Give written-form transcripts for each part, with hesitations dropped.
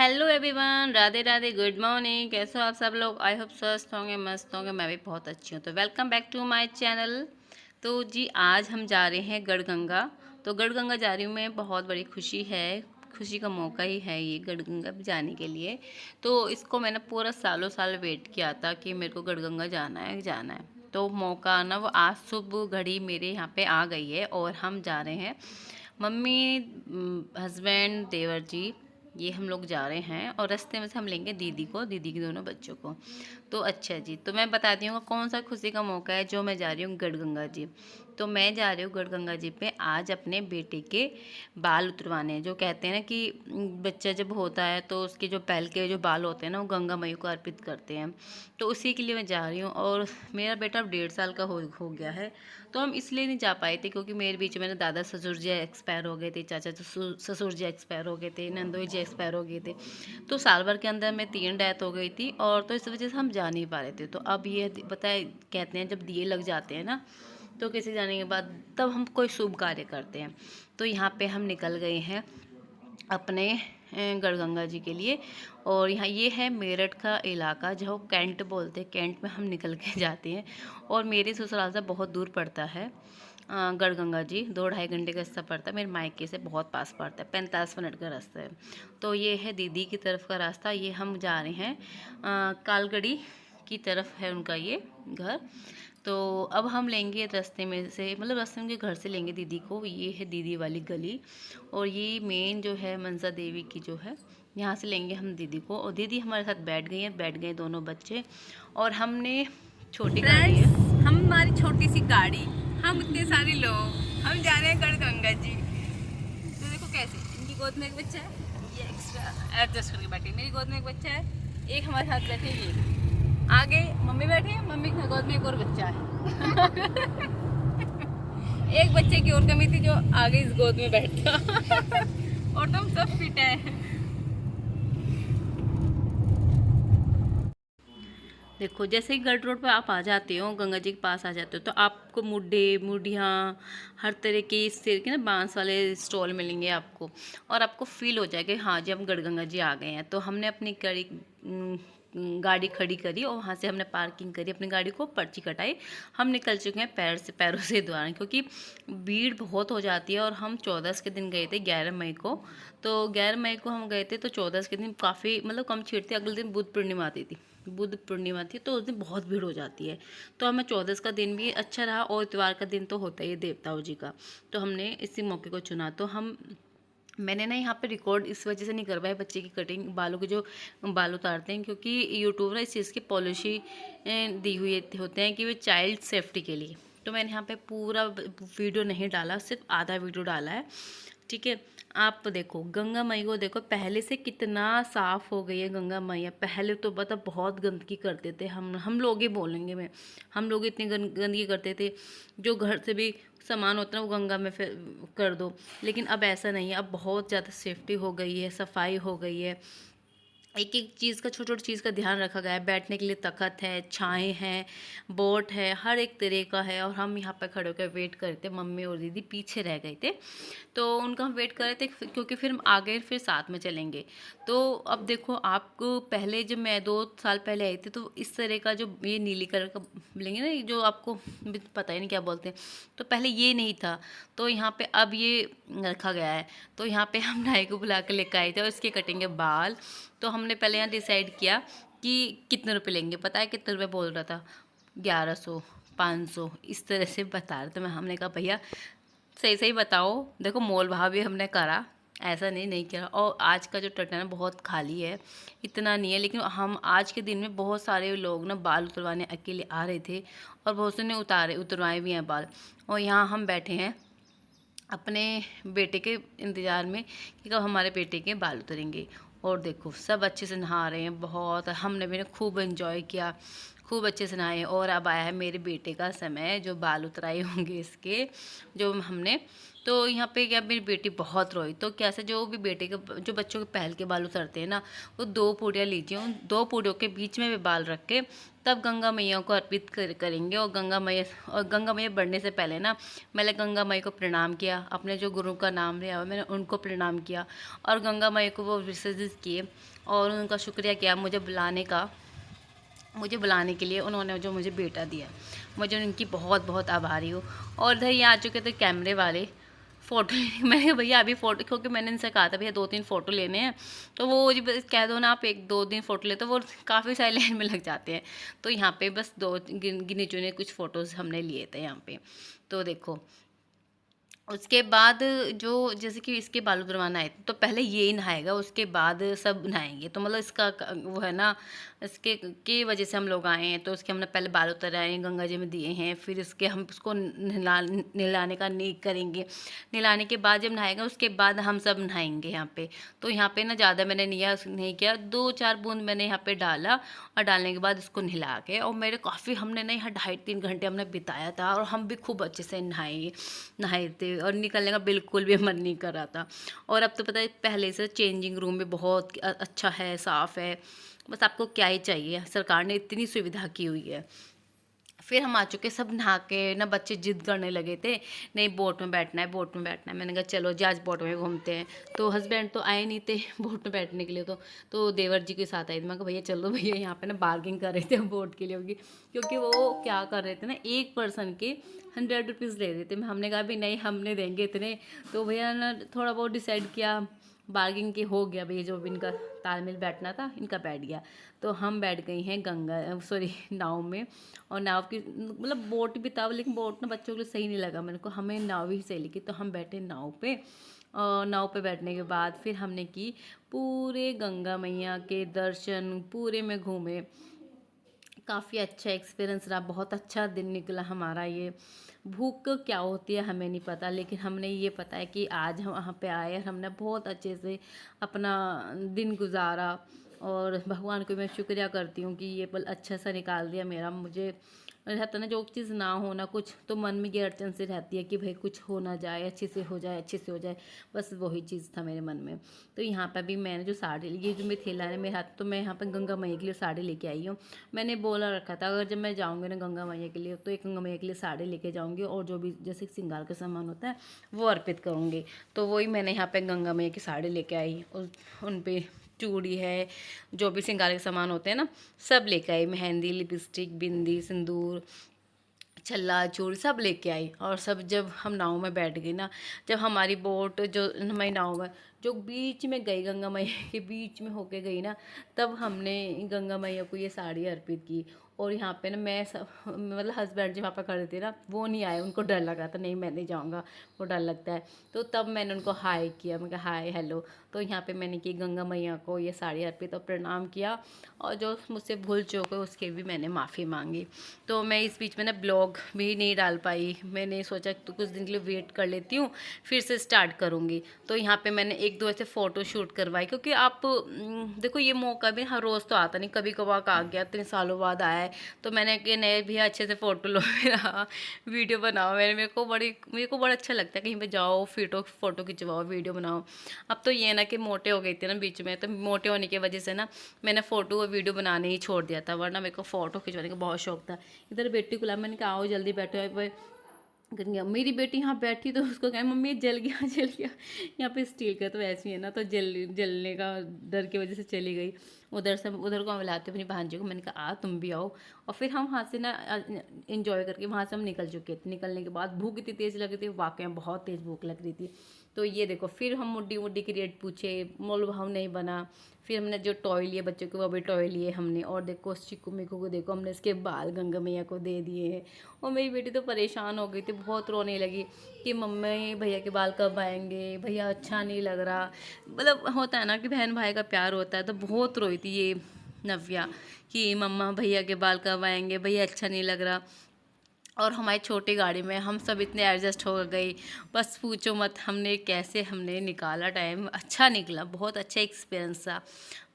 Hello everyone, Radhe Radhe, good morning. कैसे हो आप सब लोग? आई होप स्वस्थ होंगे, मस्त होंगे। मैं भी बहुत अच्छी हूँ। तो welcome back to my channel. तो जी आज हम जा रहे हैं गढ़गंगा। तो गढ़गंगा जा रही हूँ मैं, बहुत बड़ी खुशी है, खुशी का मौका ही है ये गढ़गंगा जाने के लिए। तो इसको मैंने पूरा सालों साल वेट किया था कि मेरे को गढ़गंगा जाना है जाना है। तो मौका ना वो आज सुबह घड़ी मेरे यहाँ पे आ गई है और हम जा रहे हैं। मम्मी, हस्बैंड, देवर जी, ये हम लोग जा रहे हैं। और रास्ते में से हम लेंगे दीदी को, दीदी के दोनों बच्चों को। तो अच्छा जी, तो मैं बताती हूँ कौन सा खुशी का मौका है जो मैं जा रही हूँ गढ़गंगा जी। तो मैं जा रही हूँ गढ़गंगा जी पे आज अपने बेटे के बाल उतरवाने। जो कहते हैं ना कि बच्चा जब होता है तो उसके जो पहल के जो बाल होते हैं ना, वो गंगा मैया को अर्पित करते हैं। तो उसी के लिए मैं जा रही हूँ। और मेरा बेटा अब 1.5 साल का हो गया है। तो हम इसलिए नहीं जा पाए थे क्योंकि मेरे बीच में ना दादा ससुर जी एक्सपायर हो गए थे, चाचा ससुर जी एक्सपायर हो गए थे, नंदोई जी एक्सपायर हो गए थे। तो साल भर के अंदर में 3 डेथ हो गई थी। और तो इस वजह से हम जा नहीं पा रहे थे। तो अब ये बताए, कहते हैं जब दिए लग जाते हैं ना, तो किसी जाने के बाद तब हम कोई शुभ कार्य करते हैं। तो यहाँ पे हम निकल गए हैं अपने गढ़गंगा जी के लिए। और यहाँ ये है मेरठ का इलाका, जो कैंट बोलते हैं। कैंट में हम निकल के जाते हैं। और मेरे ससुराल से बहुत दूर पड़ता है गढ़गंगा जी, 2-2.5 घंटे का रास्ता पड़ता है। मेरे मायके से बहुत पास पड़ता है, 45 मिनट का रास्ता है। तो ये है दीदी की तरफ का रास्ता। ये हम जा रहे हैं कालगड़ी की तरफ है उनका ये घर। तो अब हम लेंगे रास्ते में से, मतलब रास्ते में के घर से लेंगे दीदी को। ये है दीदी वाली गली। और ये मेन जो है मनसा देवी की जो है, यहाँ से लेंगे हम दीदी को। और दीदी हमारे साथ बैठ गई हैं, बैठ गए दोनों बच्चे। और हमने छोटी गाड़ी है, हमारी छोटी सी गाड़ी, हम इतने सारे लोग, हम जा रहे हैं गढ़गंगा जी। तो देखो कैसे इनकी गोद में एक बच्चा है, ये एक्स्ट्रा एडजस्ट करके बैठी। मेरी गोद में एक बच्चा है, एक हमारे साथ बैठे, ये आगे मम्मी बैठी है, मम्मी की गोद में एक और बच्चा है। एक बच्चे की और कमी थी जो आगे इस गोद में बैठता। और तुम सब फिट है। देखो जैसे ही गढ़ रोड पे आप आ जाते हो, गंगा जी के पास आ जाते हो, तो आपको मुड्डे मुडियाँ हर तरह के इस तरह के ना बांस वाले स्टॉल मिलेंगे आपको। और आपको फील हो जाएगा हाँ जी हम गढ़गंगा जी आ गए हैं। तो हमने अपनी गाड़ी खड़ी करी और वहाँ से हमने पार्किंग करी अपनी गाड़ी को, पर्ची कटाई। हम निकल चुके हैं पैरों से द्वारा, क्योंकि भीड़ बहुत हो जाती है। और हम 14 के दिन गए थे, 11 मई को। तो 11 मई को हम गए थे, तो 14 के दिन काफ़ी मतलब कम भीड़ थी। अगले दिन बुद्ध पूर्णिमा आती थी, बुद्ध पूर्णिमा थी, तो उस दिन बहुत भीड़ हो जाती है। तो हमें 14 का दिन भी अच्छा रहा। और इतवार का दिन तो होता ही है देवताओं जी का, तो हमने इसी मौके को चुना। तो मैंने ना यहाँ पे रिकॉर्ड इस वजह से नहीं करवाया बच्चे की कटिंग, बालों के जो बाल उतारते हैं, क्योंकि यूट्यूब ना इस चीज़ की पॉलिसी दी हुई होते हैं कि वे चाइल्ड सेफ्टी के लिए। तो मैंने यहाँ पे पूरा वीडियो नहीं डाला, सिर्फ आधा वीडियो डाला है, ठीक है। आप देखो गंगा मैया को, देखो पहले से कितना साफ हो गई है गंगा मैया। पहले तो बता बहुत गंदगी करते थे, हम लोग ही बोलेंगे, मैं हम लोग इतनी गंदगी करते थे। जो घर से भी सामान होता है वो गंगा में फिर कर दो। लेकिन अब ऐसा नहीं है, अब बहुत ज़्यादा सेफ्टी हो गई है, सफाई हो गई है। एक एक चीज़ का, छोटी छोटी चीज़ का ध्यान रखा गया है। बैठने के लिए तख्त है, छाएँ हैं, बोट है, हर एक तरह का है। और हम यहाँ पे खड़े होकर वेट कर रहे थे, मम्मी और दीदी पीछे रह गए थे, तो उनका हम वेट कर रहे थे क्योंकि फिर हम आगे फिर साथ में चलेंगे। तो अब देखो आपको, पहले जब मैं 2 साल पहले आई थी, तो इस तरह का जो ये नीली कलर का मिलेंगे ना, ये जो आपको पता ही नहीं क्या बोलते हैं, तो पहले ये नहीं था। तो यहाँ पे अब ये रखा गया है। तो यहाँ पे हम नाई को बुला के लेकर आए थे और इसके कटेंगे बाल। तो हमने पहले यहाँ डिसाइड किया कि कितने रुपए लेंगे। पता है कितने रुपए बोल रहा था? 1100, 500 इस तरह से बता रहे थे। हमने कहा भैया सही सही बताओ। देखो मोल भाव भी हमने करा, ऐसा नहीं किया। और आज का जो टटन है बहुत खाली है, इतना नहीं है। लेकिन हम आज के दिन में बहुत सारे लोग ना बाल उतरवाने अकेले आ रहे थे, और बहुत से ने उतरवाए भी हैं बाल। और यहाँ हम बैठे हैं अपने बेटे के इंतज़ार में कि कब हमारे बेटे के बाल उतरेंगे। और देखो सब अच्छे से नहा रहे हैं, बहुत हमने भी खूब एंजॉय किया, खूब अच्छे से नहाए। और अब आया है मेरे बेटे का समय, जो बाल उतराए होंगे इसके, जो हमने तो यहाँ पे क्या, मेरी बेटी बहुत रोई। तो कैसे, जो भी बेटे के, जो बच्चों के पहल के बाल उतरते हैं ना, वो 2 पूड़ियाँ लीजिए, उन 2 पूड़ियों के बीच में भी बाल रख के तब गंगा मैया को अर्पित करेंगे। और गंगा मैया बढ़ने से पहले ना, मैंने गंगा मैया को प्रणाम किया, अपने जो गुरु का नाम लिया हुआ मैंने उनको प्रणाम किया, और गंगा मैया को वो विसर्जित किए, और उनका शुक्रिया किया मुझे बुलाने के लिए, उन्होंने जो मुझे बेटा दिया। मुझे उनकी बहुत बहुत आभारी हूँ। और इधर ये आ चुके थे कैमरे वाले फ़ोटो लेने। मैंने कहा भैया अभी फ़ोटो, क्योंकि मैंने इनसे कहा था भैया 2-3 फ़ोटो लेने हैं, तो वो जी बस कह दो ना आप 1-2 दिन फ़ोटो ले, तो वो काफ़ी सारे लाइन में लग जाते हैं। तो यहाँ पे बस 2 गिने चुने कुछ फ़ोटोज़ हमने लिए थे यहाँ पे। तो देखो, उसके बाद जो, जैसे कि इसके बाल उतरवाना है तो पहले ये ही नहाएगा, उसके बाद सब नहाएंगे। तो मतलब इसका वो है ना, इसके की वजह से हम लोग आए हैं। तो उसके हमने पहले बाल उतराए हैं, गंगा जी में दिए हैं, फिर इसके हम उसको नहलाने का नेक करेंगे। नहलाने के बाद जब नहाएगा उसके बाद हम सब नहाएंगे यहाँ पे। तो यहाँ पे ना ज़्यादा मैंने नहीं किया, 2-4 बूंद मैंने यहाँ पे डाला, और डालने के बाद इसको नहला के, और मेरे काफ़ी, हमने ना यहाँ 2.5-3 घंटे हमने बिताया था, और हम भी खूब अच्छे से नहाए थे, और निकलने का बिल्कुल भी मन नहीं कर रहा था। और अब तो पता है, पहले से चेंजिंग रूम भी बहुत अच्छा है, साफ़ है, बस आपको क्या ही चाहिए, सरकार ने इतनी सुविधा की हुई है। फिर हम आ चुके, सब नहा के ना, बच्चे जिद करने लगे थे, नहीं बोट में बैठना है, बोट में बैठना है। मैंने कहा चलो जी आज बोट में घूमते हैं। तो हस्बैंड तो आए नहीं थे बोट में बैठने के लिए, तो देवर जी के साथ आए थे। मैं कहा भैया चलो, भैया यहाँ पे ना बार्गिंग कर रहे थे बोट के लिए होगी, क्योंकि वो क्या कर रहे थे ना, एक पर्सन के 100 रुपीज़ ले रहे थे। हमने कहा भी नहीं, हमने देंगे इतने। तो भैया ना थोड़ा बहुत डिसाइड किया, बार्गिंग के हो गया भैया, जो भी इनका तालमेल बैठना था इनका बैठ गया। तो हम बैठ गई हैं नाव में। और नाव की मतलब बोट भी था, लेकिन बोट ना बच्चों के लिए सही नहीं लगा मेरे को, हमें नाव ही सही लगी। तो हम बैठे नाव पे, और नाव पे बैठने के बाद फिर हमने की पूरे गंगा मैया के दर्शन, पूरे में घूमे। काफ़ी अच्छा एक्सपीरियंस रहा, बहुत अच्छा दिन निकला हमारा ये। भूख क्या होती है हमें नहीं पता, लेकिन हमने ये पता है कि आज हम वहाँ पे आए और हमने बहुत अच्छे से अपना दिन गुजारा। और भगवान को मैं शुक्रिया करती हूँ कि ये पल अच्छा सा निकाल दिया मेरा। मुझे रहता ना, जो चीज़ ना हो ना कुछ, तो मन में ये अड़चन से रहती है कि भाई कुछ हो ना जाए, अच्छे से हो जाए, अच्छे से हो जाए, बस वही चीज़ था मेरे मन में। तो यहाँ पर भी मैंने जो साड़ी, ये जो मेरे थैला है मेरे हाथ, तो मैं यहाँ पर गंगा मैया के लिए साड़ी लेके आई हूँ। मैंने बोला रखा था अगर जब मैं जाऊँगी ना गंगा मैया के लिए, तो एक गंगा मैया के लिए साड़ी लेके जाऊँगी, और जो भी जैसे श्रृंगार का सामान होता है वो अर्पित करूँगी। तो वही मैंने यहाँ पर गंगा मैया की साड़ी लेके आई, उन पर चूड़ी है, जो भी श्रृंगार के सामान होते हैं ना, सब लेके आई। मेहंदी, लिपस्टिक, बिंदी, सिंदूर, छल्ला, चूड़ी सब लेके आई। और सब जब हम नाव में बैठ गई ना, जब हमारी बोट, जो हमारी नाव में जो बीच में गई, गंगा मैया के बीच में होके गई ना, तब हमने गंगा मैया को ये साड़ी अर्पित की। और यहाँ पे ना मैं सब, मतलब हस्बैंड जी वहाँ पर खड़े थे ना, वो नहीं आए, उनको डर लगा था, नहीं मैं नहीं जाऊँगा, वो डर लगता है। तो तब मैंने उनको हाय किया, मैं कहा हाय हेलो। तो यहाँ पे मैंने की गंगा मैया को ये साड़ी अर्पित और प्रणाम किया, और जो मुझसे भूल चूक है उसके भी मैंने माफ़ी मांगी। तो मैं इस बीच में ना ब्लॉग भी नहीं डाल पाई, मैंने सोचा तो कुछ दिन के लिए वेट कर लेती हूँ, फिर से स्टार्ट करूँगी। तो यहाँ पे मैंने 1-2 ऐसे फ़ोटो शूट करवाई, क्योंकि आप देखो ये मौका भी हर रोज़ तो आता नहीं, कभी कभार आ गया, इतने सालों बाद आया है। तो मैंने कि नहीं भैया अच्छे से फ़ोटो लो, मेरा वीडियो बनाओ। मेरे को बड़ा अच्छा लगता है कहीं पे जाओ, फ़ोटो खिंचवाओ, वीडियो बनाओ। अब तो ये ना कि मोटे हो गई थी ना बीच में, तो मोटे होने की वजह से ना मैंने फ़ोटो और वीडियो बनाने ही छोड़ दिया था, वरना मेरे को फ़ोटो खिंचवाने का बहुत शौक था। इधर बेटी को ला, मैंने कहा आओ जल्दी बैठो। गया मेरी बेटी यहाँ बैठी, तो उसको कहा मम्मी जल गया जल गया। यहाँ पे स्टील का तो ऐसे ही है ना, तो जलने का डर की वजह से चली गई। उधर को हम बुलाते अपनी भांजी को, मैंने कहा तुम भी आओ। और फिर हम वहाँ से ना इंजॉय करके वहाँ से हम निकल चुके थे। निकलने के बाद भूख इतनी तेज़ लग रही थी, वाकई में बहुत तेज़ भूख लग रही थी। तो ये देखो, फिर हम मुड्डी की रेट पूछे, मोल भाव नहीं बना। फिर हमने जो टॉय लिए बच्चों के, वो भी टॉय लिए हमने। और देखो चिक्कू मिक्कू को देखो, हमने इसके बाल गंगा मैया को दे दिए हैं। और मेरी बेटी तो परेशान हो गई थी, बहुत रोने लगी कि मम्मी भैया के बाल कब आएंगे, भैया अच्छा नहीं लग रहा। मतलब होता है ना कि बहन भाई का प्यार होता है, तो बहुत रोई थी ये नव्या कि मम्मा भैया के बाल कब आएंगे, भैया अच्छा नहीं लग रहा। और हमारी छोटी गाड़ी में हम सब इतने एडजस्ट हो गए, बस पूछो मत हमने निकाला टाइम। अच्छा निकला, बहुत अच्छा एक्सपीरियंस था।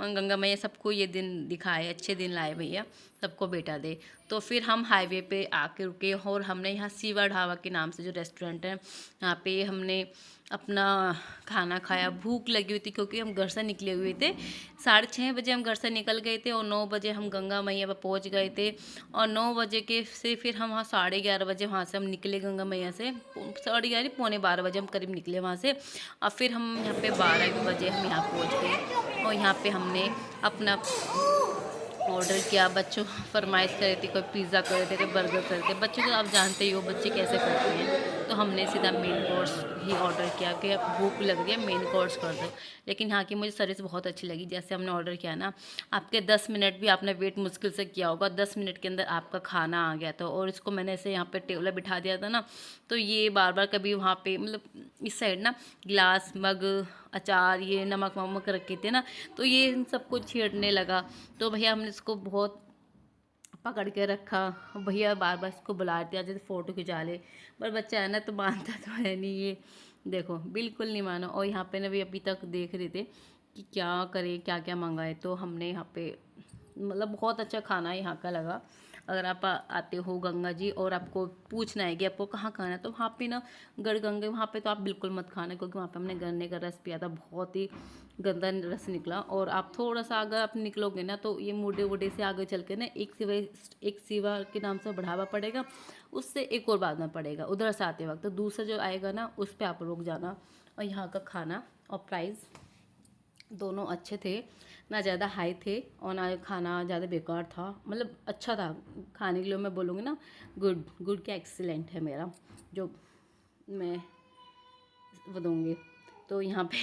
गंगा मैया सबको ये दिन दिखाए, अच्छे दिन लाए भैया, सबको बेटा दे। तो फिर हम हाईवे पे आके रुके और हमने यहाँ सीवा ढाबा के नाम से जो रेस्टोरेंट है, यहाँ पे हमने अपना खाना खाया। भूख लगी हुई थी क्योंकि हम घर से निकले हुए थे। 6:30 बजे हम घर से निकल गए थे और 9 बजे हम गंगा मैया पर पहुँच गए थे। और 9 बजे के से फिर हम वहाँ 11:30 बजे वहाँ से हम निकले गंगा मैया से। 11:30 पौने 12 बजे हम करीब निकले वहाँ से। और फिर हम यहाँ पे 12 बजे हम यहाँ पहुँच गए और यहाँ पे हमने अपना ऑर्डर किया। बच्चों फरमाइश कर रहे थे, कोई पिज़्ज़ा कर रहे थे, कोई बर्गर कर रहे थे। बच्चों तो आप जानते ही हो बच्चे कैसे करते हैं। तो हमने सीधा मेन कोर्स ही ऑर्डर किया कि अब भूख लग रही है, मेन कोर्स कर दो। लेकिन यहाँ की मुझे सर्विस बहुत अच्छी लगी। जैसे हमने ऑर्डर किया ना, आपके 10 मिनट भी आपने वेट मुश्किल से किया होगा, 10 मिनट के अंदर आपका खाना आ गया था। और इसको मैंने ऐसे यहाँ पर टेबल बिठा दिया था ना, तो ये बार बार कभी वहाँ पर मतलब इस साइड ना गिलास, मग, अचार, ये नमक वमक रखे थे ना, तो ये इन सबको छेड़ने लगा। तो भैया हमने इसको बहुत पकड़ के रखा। भैया बार बार इसको बुला दिया जैसे फ़ोटो खिंचा ले, पर बच्चा है ना तो मानता तो है नहीं। ये देखो बिल्कुल नहीं मानो। और यहाँ पे ना भी अभी तक देख रहे थे कि क्या करें, क्या क्या मंगाए। तो हमने यहाँ पे मतलब बहुत अच्छा खाना यहाँ का लगा। अगर आप आते हो गंगा जी और आपको पूछना है कि आपको कहाँ खाना है, तो वहाँ पे ना गढ़गंगे वहाँ पे तो आप बिल्कुल मत खाना, क्योंकि वहाँ पे हमने गन्ने का रस पिया था, बहुत ही गंदा रस निकला। और आप थोड़ा सा अगर आप निकलोगे ना तो ये मुडे वुडे से आगे चल के ना एक सिवा के नाम से बढ़ावा पड़ेगा, उससे एक और बाद में पड़ेगा उधर से आते वक्त। तो दूसरा जो आएगा ना उस पर आप रुक जाना। और यहाँ का खाना और प्राइस दोनों अच्छे थे, ना ज़्यादा हाई थे और ना खाना ज़्यादा बेकार था। मतलब अच्छा था खाने के लिए। मैं बोलूँगी ना गुड गुड क्या एक्सीलेंट है मेरा जो मैं बताऊँगी। तो यहाँ पे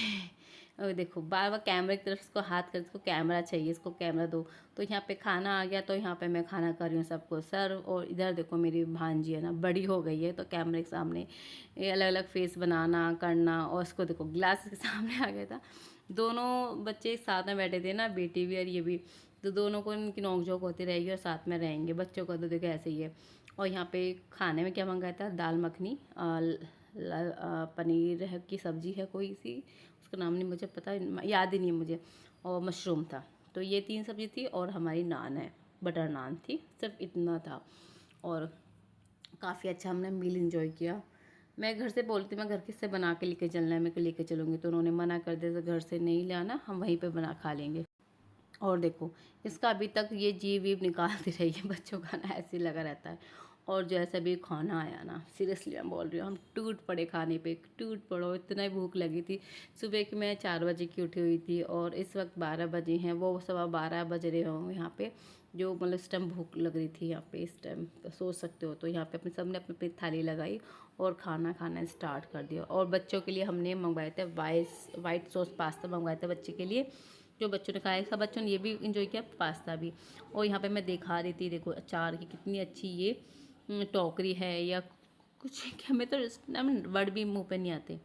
देखो बार बार कैमरे की तरफ इसको हाथ कर, इसको कैमरा चाहिए, इसको कैमरा दो। तो यहाँ पे खाना आ गया, तो यहाँ पे मैं खाना कर रही हूँ सबको सर्व। और इधर देखो मेरी भांजी है ना, बड़ी हो गई है, तो कैमरे के सामने ये अलग अलग फेस बनाना करना। और इसको देखो गिलास के सामने आ गया था। दोनों बच्चे साथ में बैठे थे ना, बेटी भी और ये भी, तो दोनों को इनकी नोकझोंक होती रहेगी और साथ में रहेंगे। बच्चों का तो देखो ऐसे ही है। और यहाँ पे खाने में क्या मंगाया था, दाल मखनी, पनीर की सब्जी है कोई सी, उसका नाम नहीं मुझे पता, याद ही नहीं है मुझे, और मशरूम था। तो ये 3 सब्जी थी और हमारी नान है, बटर नान थी, सिर्फ इतना था। और काफ़ी अच्छा हमने मील इन्जॉय किया। मैं घर से बोलती मैं घर किससे बना के लेके चलना है, मेरे को लेके चलूँगी, तो उन्होंने मना कर दिया था घर से नहीं लाना, हम वहीं पे बना खा लेंगे। और देखो इसका अभी तक ये जीव वीव निकालती रही है, बच्चों का ना ऐसे ही लगा रहता है। और जैसा भी खाना आया ना, सीरियसली मैं बोल रही हूँ, हम टूट पड़े खाने पे, टूट पड़ो, इतना ही भूख लगी थी। सुबह की मैं 4 बजे की उठी हुई थी और इस वक्त 12 बजे हैं, वो 12:15 बज रहे होंगे यहाँ पे। जो मतलब इस टाइम भूख लग रही थी यहाँ पे, इस टाइम सोच सकते हो। तो यहाँ पे अपने सबने अपनी अपनी थाली लगाई और खाना खाना स्टार्ट कर दिया। और बच्चों के लिए हमने मंगवाए थे वाइट सॉस पास्ता मंगवाया था बच्चे के लिए, जो बच्चों ने खाया। सब बच्चों ने ये भी इंजॉय किया, पास्ता भी। और यहाँ पे मैं दिखा रही थी, देखो अचार की कितनी अच्छी ये टोकरी है या कुछ, हमें तो वर्ड भी मुंह पे नहीं आते।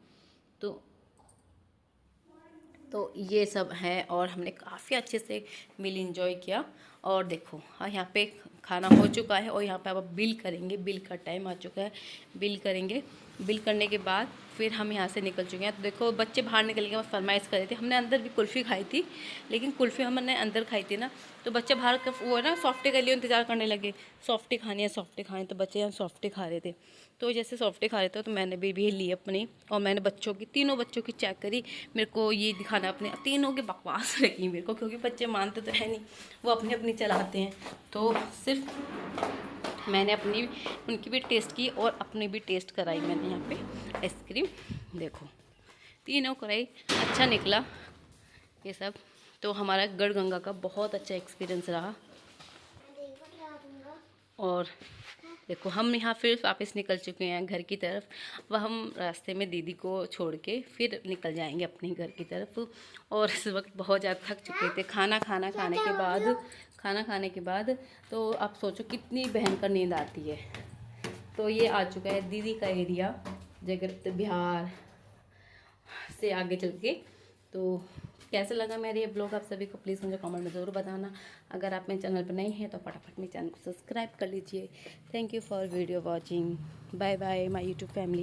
तो ये सब है और हमने काफ़ी अच्छे से मील इंजॉय किया। और देखो हाँ, यहाँ पे खाना हो चुका है और यहाँ पे अब बिल करेंगे, बिल का टाइम आ चुका है, बिल करेंगे। बिल करने के बाद फिर हम यहाँ से निकल चुके हैं। तो देखो बच्चे बाहर निकल के फरमाइश कर रहे थे, हमने अंदर भी कुल्फ़ी खाई थी, लेकिन कुल्फ़ी हमने अंदर खाई थी ना, तो बच्चे बाहर का वो है ना सॉफ्टी के लिए इंतज़ार करने लगे, सॉफ्टी खानी है सॉफ्टी खानी, तो बच्चे यहाँ सॉफ्टी खा रहे थे। तो जैसे सॉफ्टी खा रहे थे तो मैंने भी ली अपनी, और मैंने बच्चों की, तीनों बच्चों की चेक करी। मेरे को ये दिखाना अपने, तीनों की बकवास लगी मेरे को, क्योंकि बच्चे मानते तो है नहीं, वो अपनी अपनी चलाते हैं। तो सिर्फ मैंने अपनी उनकी भी टेस्ट की और अपनी भी टेस्ट कराई मैंने यहाँ पे आइसक्रीम। देखो तीनों कराई, अच्छा निकला ये सब। तो हमारा गढ़गंगा का बहुत अच्छा एक्सपीरियंस रहा। और देखो हम यहाँ फिर वापस निकल चुके हैं घर की तरफ। वह हम रास्ते में दीदी को छोड़ के फिर निकल जाएंगे अपने घर की तरफ। और इस वक्त बहुत ज़्यादा थक चुके थे। खाना खाने के बाद तो आप सोचो कितनी भयंकर नींद आती है। तो ये आ चुका है दीदी का एरिया, जगत बिहार से आगे चल के तो कैसे लगा मेरे ये ब्लॉग आप सभी को प्लीज़ मुझे कमेंट में ज़रूर बताना। अगर आप मेरे चैनल पर नए हैं तो फटाफट मेरे चैनल को सब्सक्राइब कर लीजिए। Thank you for video watching. Bye bye my YouTube family.